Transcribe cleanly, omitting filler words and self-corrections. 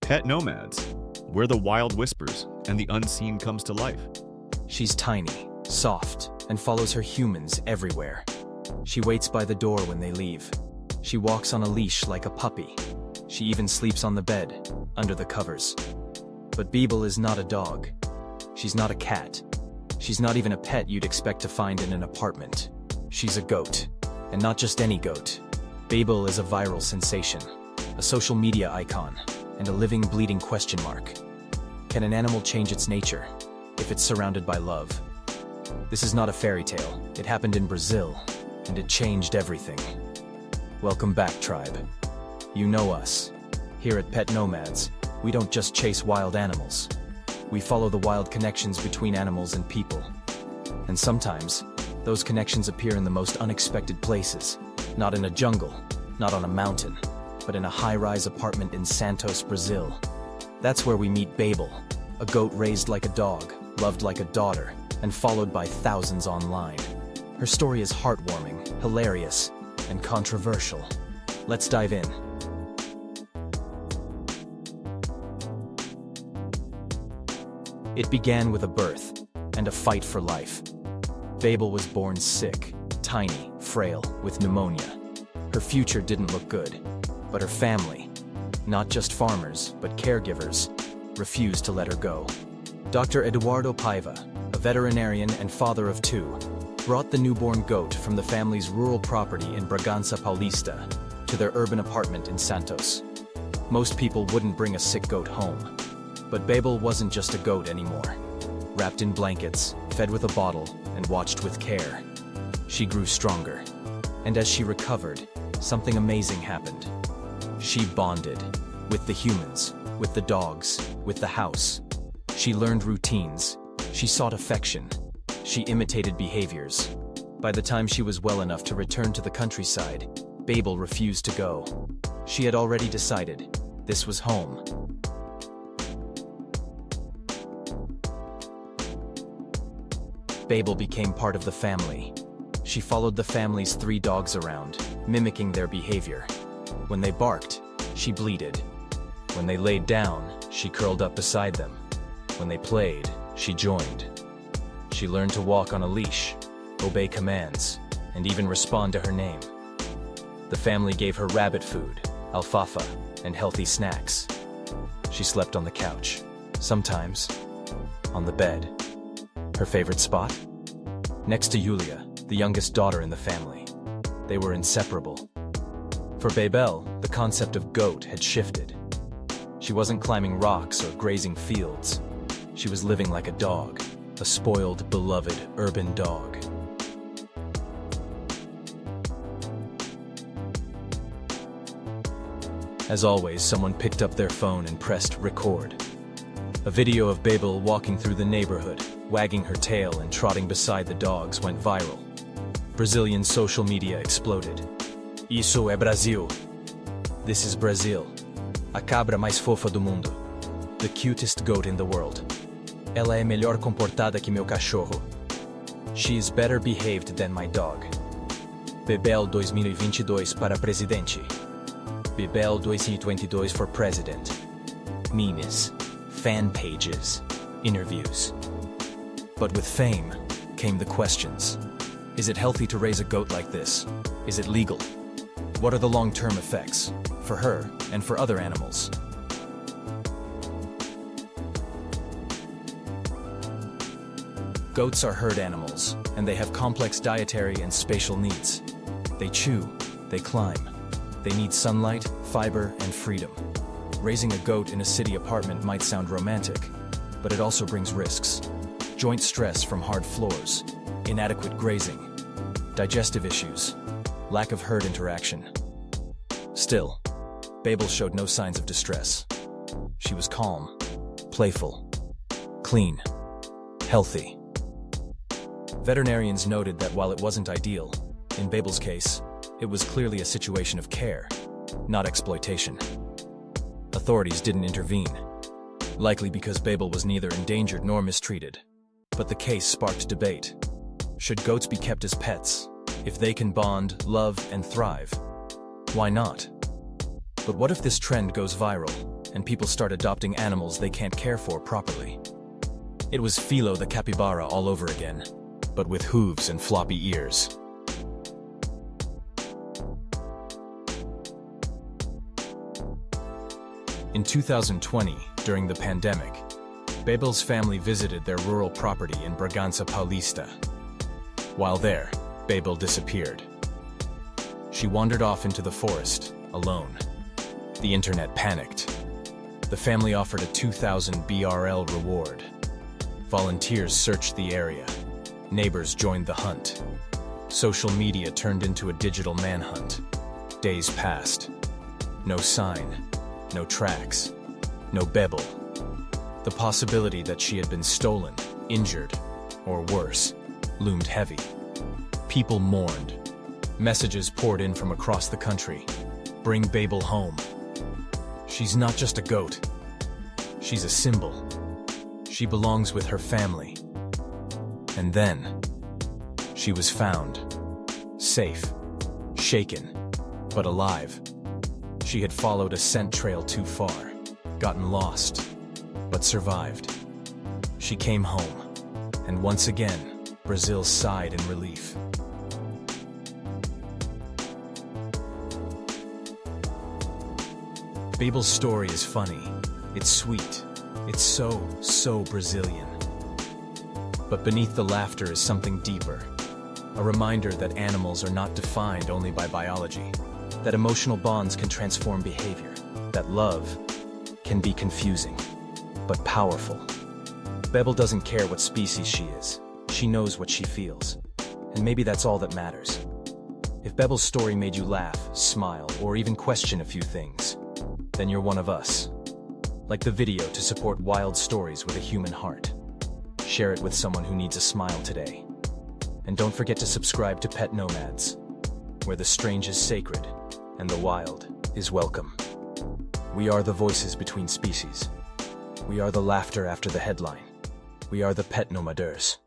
PetNomads, where the wild whispers and the unseen comes to life. She's tiny, soft, and follows her humans everywhere. She waits by the door when they leave. She walks on a leash like a puppy. She even sleeps on the bed, under the covers. But Bebel is not a dog. She's not a cat. She's not even a pet you'd expect to find in an apartment. She's a goat. And not just any goat. Bebel is a viral sensation, a social media icon, and a living, bleeding question mark. Can an animal change its nature if it's surrounded by love? This is not a fairy tale. It happened in Brazil, and it changed everything. Welcome back, tribe. You know us. Here at PetNomads, we don't just chase wild animals. We follow the wild connections between animals and people. And sometimes, those connections appear in the most unexpected places. Not in a jungle, not on a mountain, but in a high-rise apartment in Santos, Brazil. That's where we meet Bebel, a goat raised like a dog, loved like a daughter, and followed by thousands online. Her story is heartwarming, hilarious, and controversial. Let's dive in. It began with a birth and a fight for life. Bebel was born sick, tiny, frail, with pneumonia. Her future didn't look good, but her family, not just farmers, but caregivers, refused to let her go. Dr. Eduardo Paiva, a veterinarian and father of two, brought the newborn goat from the family's rural property in Bragança Paulista to their urban apartment in Santos. Most people wouldn't bring a sick goat home, but Bebel wasn't just a goat anymore. Wrapped in blankets, fed with a bottle, and watched with care, she grew stronger. And as she recovered, something amazing happened. She bonded with the humans, with the dogs, with the house. She learned routines. She sought affection. She imitated behaviors. By the time she was well enough to return to the countryside, Bebel refused to go. She had already decided this was home. Bebel became part of the family. She followed the family's 3 dogs around, mimicking their behavior. When they barked, she bleated. When they laid down, she curled up beside them. When they played, she joined. She learned to walk on a leash, obey commands, and even respond to her name. The family gave her rabbit food, alfalfa, and healthy snacks. She slept on the couch, sometimes on the bed. Her favorite spot? Next to Julia, the youngest daughter in the family. They were inseparable. For Bebel, the concept of goat had shifted. She wasn't climbing rocks or grazing fields. She was living like a dog, a spoiled, beloved urban dog. As always, someone picked up their phone and pressed record. A video of Bebel walking through the neighborhood, wagging her tail and trotting beside the dogs, went viral. Brazilian social media exploded. Isso é Brasil. This is Brazil. A cabra mais fofa do mundo. The cutest goat in the world. Ela é melhor comportada que meu cachorro. She is better behaved than my dog. Bebel 2022 para presidente. Bebel 2022 for president. Memes, fan pages, interviews. But with fame came the questions. Is it healthy to raise a goat like this? Is it legal? What are the long-term effects for her and for other animals? Goats are herd animals, and they have complex dietary and spatial needs. They chew, they climb. They need sunlight, fiber, and freedom. Raising a goat in a city apartment might sound romantic, but it also brings risks. Joint stress from hard floors, inadequate grazing, digestive issues, lack of herd interaction. Still, Bebel showed no signs of distress. She was calm, playful, clean, healthy. Veterinarians noted that while it wasn't ideal, in Bebel's case, it was clearly a situation of care, not exploitation. Authorities didn't intervene, likely because Bebel was neither endangered nor mistreated. But the case sparked debate. Should goats be kept as pets? If they can bond, love, and thrive, why not? But what if this trend goes viral and people start adopting animals they can't care for properly. It was Philo the capybara all over again, but with hooves and floppy ears. In 2020, during the pandemic, Bebel's family visited their rural property in Bragança Paulista. While there, Bebel disappeared. She wandered off into the forest, alone. The internet panicked. The family offered a 2,000 BRL reward. Volunteers searched the area. Neighbors joined the hunt. Social media turned into a digital manhunt. Days passed. No sign. No tracks. No Bebel. The possibility that she had been stolen, injured, or worse, loomed heavy. People mourned. Messages poured in from across the country. Bring Bebel home. She's not just a goat. She's a symbol. She belongs with her family. And then, she was found. Safe. Shaken. But alive. She had followed a scent trail too far, gotten lost, but survived. She came home, and once again, Brazil sighed in relief. Bebel's story is funny, it's sweet, it's so Brazilian. But beneath the laughter is something deeper, a reminder that animals are not defined only by biology, that emotional bonds can transform behavior, that love can be confusing, but powerful. Bebel doesn't care what species she is, she knows what she feels, and maybe that's all that matters. If Bebel's story made you laugh, smile, or even question a few things, then you're one of us. Like the video to support wild stories with a human heart. Share it with someone who needs a smile today. And don't forget to subscribe to PetNomads, where the strange is sacred and the wild is welcome. We are the voices between species. We are the laughter after the headline. We are the PetNomaderz.